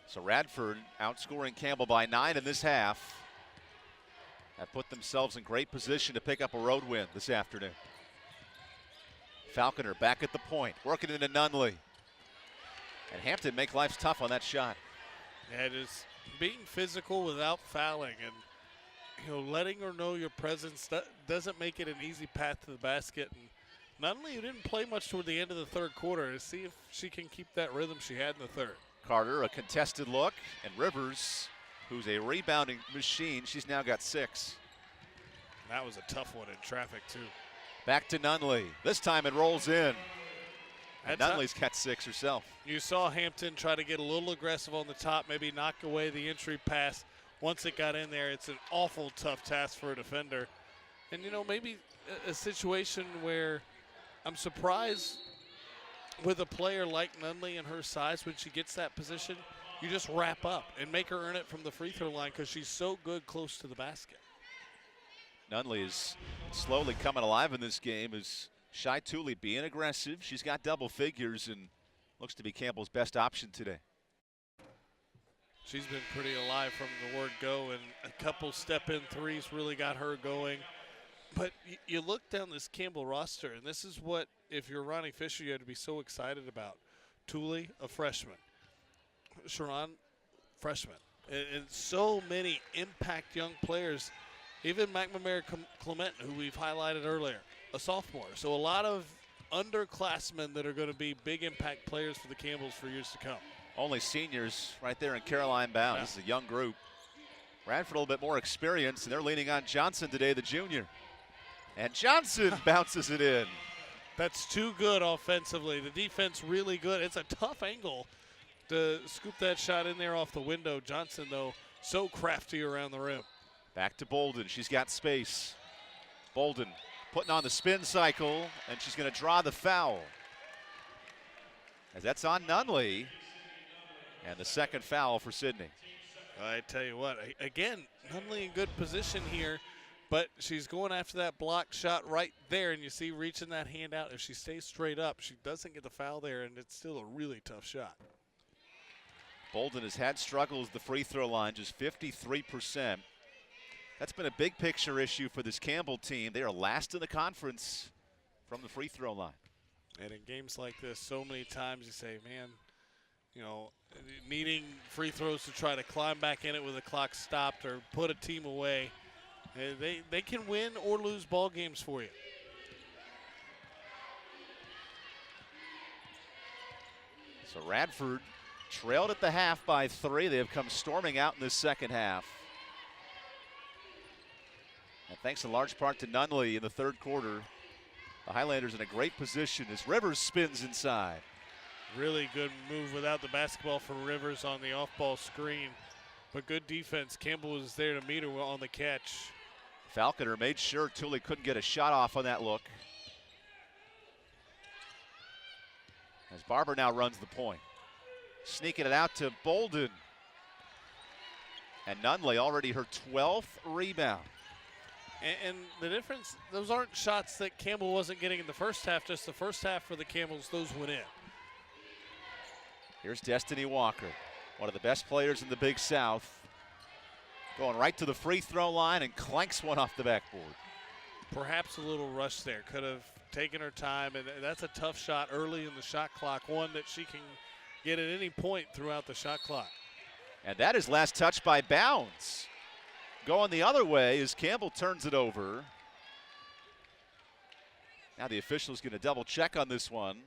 So Radford outscoring Campbell by 9 in this half. Have put themselves in great position to pick up a road win this afternoon. Falconer back at the point, working into Nunley. And Hampton make life tough on that shot. Yeah, just being physical without fouling and letting her know your presence doesn't make it an easy path to the basket. And Nunley didn't play much toward the end of the third quarter to see if she can keep that rhythm she had in the third. Carter, a contested look, and Rivers, who's a rebounding machine, she's now got 6. That was a tough one in traffic, too. Back to Nunley. This time it rolls in. And Nunley's got 6 herself. You saw Hampton try to get a little aggressive on the top, maybe knock away the entry pass. Once it got in there, it's an awful tough task for a defender. And, maybe a situation where I'm surprised with a player like Nunley and her size, when she gets that position, you just wrap up and make her earn it from the free throw line because she's so good close to the basket. Nunley is slowly coming alive in this game as Shai Tooley being aggressive. She's got double figures and looks to be Campbell's best option today. She's been pretty alive from the word go, and a couple step-in threes really got her going. But you look down this Campbell roster, and this is what, if you're Ronnie Fisher, you had to be so excited about. Tooley, a freshman. Sharon, freshman. And so many impact young players. Even McNamara Clement, who we've highlighted earlier, a sophomore. So a lot of underclassmen that are going to be big impact players for the Campbells for years to come. Only seniors right there in Caroline Bound. Yeah. This is a young group. Radford a little bit more experience, and they're leaning on Johnson today, the junior. And Johnson bounces it in. That's too good offensively. The defense really good. It's a tough angle to scoop that shot in there off the window. Johnson, though, so crafty around the rim. Back to Bolden. She's got space. Bolden putting on the spin cycle, and she's going to draw the foul. As that's on Nunley. And the second foul for Sydney. I tell you what, again, Nunley in good position here, but she's going after that block shot right there, and you see reaching that hand out. If she stays straight up, she doesn't get the foul there, and it's still a really tough shot. Bolden has had struggles at the free throw line, just 53%. That's been a big picture issue for this Campbell team. They are last in the conference from the free throw line. And in games like this, so many times you say, man, needing free throws to try to climb back in it with the clock stopped or put a team away. They can win or lose ball games for you. So Radford trailed at the half by 3. They have come storming out in this second half. And thanks in large part to Nunley in the third quarter. The Highlanders in a great position as Rivers spins inside. Really good move without the basketball for Rivers on the off-ball screen. But good defense. Campbell was there to meet her on the catch. Falconer made sure Tooley couldn't get a shot off on that look. As Barber now runs the point. Sneaking it out to Bolden. And Nunley already her 12th rebound. And the difference, those aren't shots that Campbell wasn't getting in the first half, just the first half for the Campbells, those went in. Here's Destiny Walker, one of the best players in the Big South. Going right to the free throw line and clanks one off the backboard. Perhaps a little rush there. Could have taken her time, and that's a tough shot early in the shot clock, one that she can get at any point throughout the shot clock. And that is last touch by Bounds. Going the other way as Campbell turns it over. Now the official's going to double check on this one.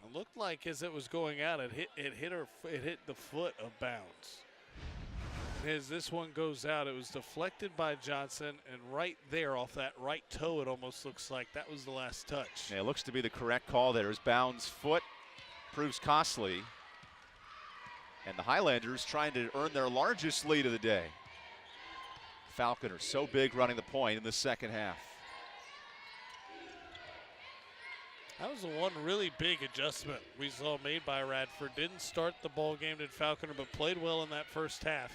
It looked like as it was going out, it hit the foot of Bounds. As this one goes out, it was deflected by Johnson, and right there off that right toe, it almost looks like that was the last touch. Yeah, it looks to be the correct call there as Bounds' foot proves costly. And the Highlanders trying to earn their largest lead of the day. Falconer so big running the point in the second half. That was the one really big adjustment we saw made by Radford. Didn't start the ball game, did Falconer, but played well in that first half.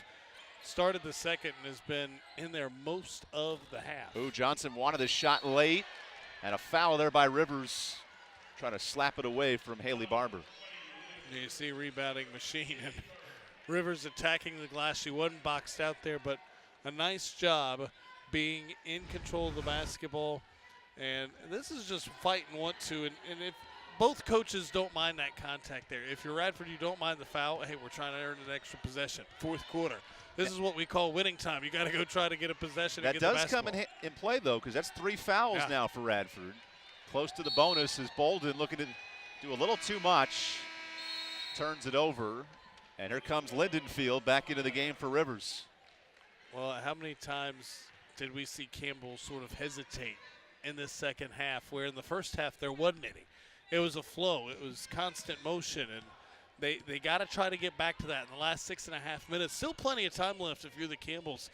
Started the second and has been in there most of the half. Ooh, Johnson wanted the shot late, and a foul there by Rivers. Trying to slap it away from Haley Barber. You see rebounding machine, and Rivers attacking the glass. She wasn't boxed out there, but a nice job being in control of the basketball. And this is just fight and want to. And if both coaches don't mind that contact there. If you're Radford, you don't mind the foul. Hey, we're trying to earn an extra possession. Fourth quarter. This is what we call winning time. You got to go try to get a possession. That and get the does come basketball. in play, though, because that's 3 fouls now for Radford. Close to the bonus is Bolden looking to do a little too much. Turns it over. And here comes Lindenfield back into the game for Rivers. Well, how many times did we see Campbell sort of hesitate in this second half, where in the first half there wasn't any? It was a flow. It was constant motion, and they got to try to get back to that in the last 6.5 minutes. Still plenty of time left if you're the Campbells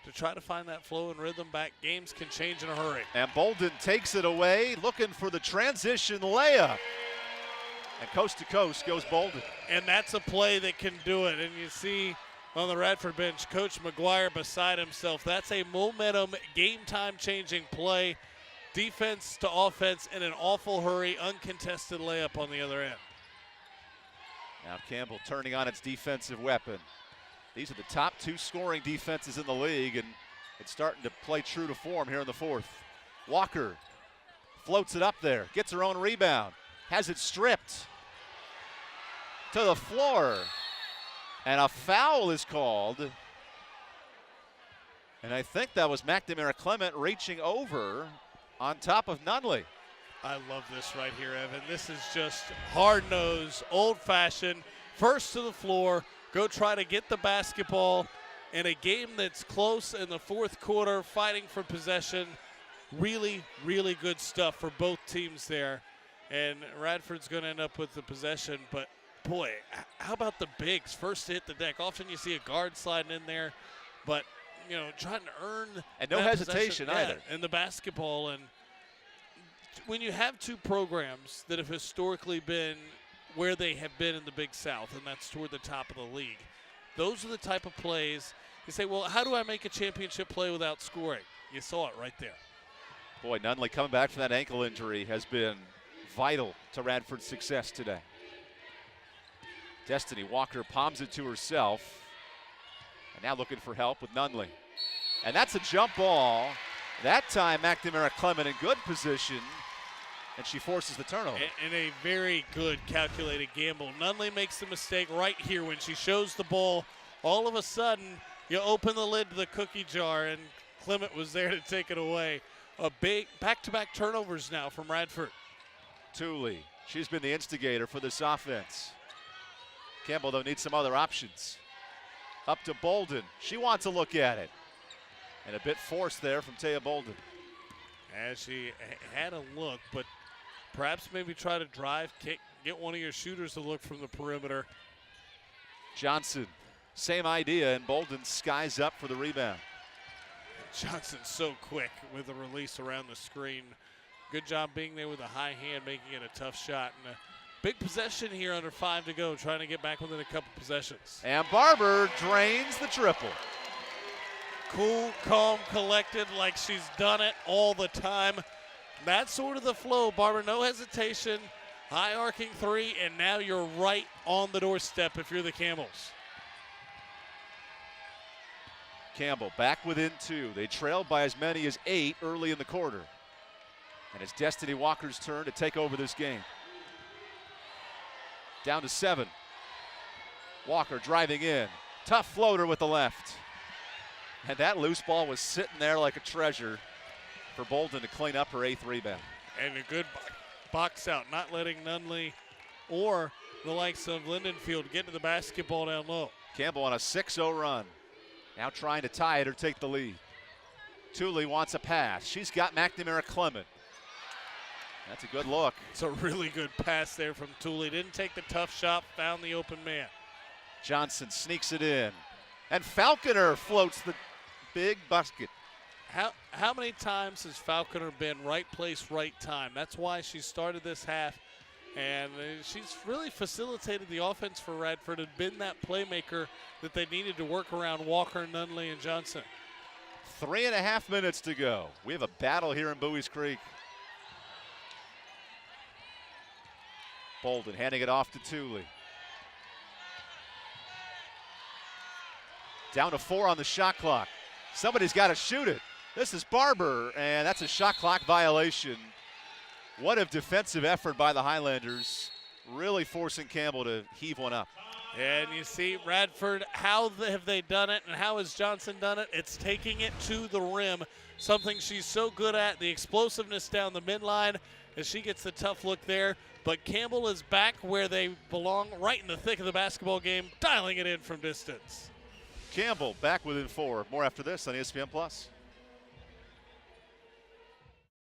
to try to find that flow and rhythm back. Games can change in a hurry. And Bolden takes it away, looking for the transition layup. And coast to coast goes Bolden. And that's a play that can do it. And you see on the Radford bench, Coach McGuire beside himself. That's a momentum, game-time changing play. Defense to offense in an awful hurry, uncontested layup on the other end. Now Campbell turning on its defensive weapon. These are the top 2 scoring defenses in the league, and it's starting to play true to form here in the fourth. Walker floats it up there, gets her own rebound, has it stripped to the floor, and a foul is called. And I think that was McNamara Clement reaching over on top of Nunley. I love this right here, Evan. This is just hard-nosed, old-fashioned, first to the floor, go try to get the basketball in a game that's close in the fourth quarter, fighting for possession. Really, really good stuff for both teams there. And Radford's going to end up with the possession, but boy, how about the bigs first to hit the deck? Often you see a guard sliding in there, but trying to earn and no hesitation either. And the basketball. And when you have 2 programs that have historically been where they have been in the Big South, and that's toward the top of the league, those are the type of plays you say, well, how do I make a championship play without scoring? You saw it right there. Boy, Nunley coming back from that ankle injury has been vital to Radford's success today. Destiny Walker palms it to herself. And now looking for help with Nunley. And that's a jump ball. That time McNamara Clement in good position. And she forces the turnover. And a very good calculated gamble. Nunley makes the mistake right here when she shows the ball. All of a sudden, you open the lid to the cookie jar, and Clement was there to take it away. A big back-to-back turnovers now from Radford. Tooley, she's been the instigator for this offense. Campbell, though, needs some other options. Up to Bolden. She wants a look at it. And a bit forced there from Taya Bolden. As she had a look, but perhaps maybe try to drive, kick, get one of your shooters to look from the perimeter. Johnson, same idea, and Bolden skies up for the rebound. Johnson's so quick with the release around the screen. Good job being there with a high hand, making it a tough shot. And a big possession here under 5 to go, trying to get back within a couple possessions. And Barber drains the triple. Cool, calm, collected, like she's done it all the time. That's sort of the flow, Barber. No hesitation, high arcing 3, and now you're right on the doorstep if you're the Campbells. Campbell back within 2. They trailed by as many as 8 early in the quarter. And it's Destiny Walker's turn to take over this game. Down to 7. Walker driving in. Tough floater with the left. And that loose ball was sitting there like a treasure for Bolden to clean up her 8th rebound. And a good box out, not letting Nunley or the likes of Lindenfield get to the basketball down low. Campbell on a 6-0 run. Now trying to tie it or take the lead. Tooley wants a pass. She's got McNamara Clement. That's a good look. It's a really good pass there from Tooley. Didn't take the tough shot, found the open man. Johnson sneaks it in. And Falconer floats the big basket. How many times has Falconer been right place, right time? That's why she started this half. And she's really facilitated the offense for Radford and been that playmaker that they needed to work around Walker, Nunley, and Johnson. 3.5 minutes to go. We have a battle here in Bowie's Creek. Bolden handing it off to Tooley. Down to 4 on the shot clock. Somebody's got to shoot it. This is Barber, and that's a shot clock violation. What a defensive effort by the Highlanders, really forcing Campbell to heave one up. And you see Radford, how have they done it and how has Johnson done it? It's taking it to the rim, something she's so good at, the explosiveness down the midline as she gets the tough look there. But Campbell is back where they belong, right in the thick of the basketball game, dialing it in from distance. Campbell back within 4. More after this on ESPN+.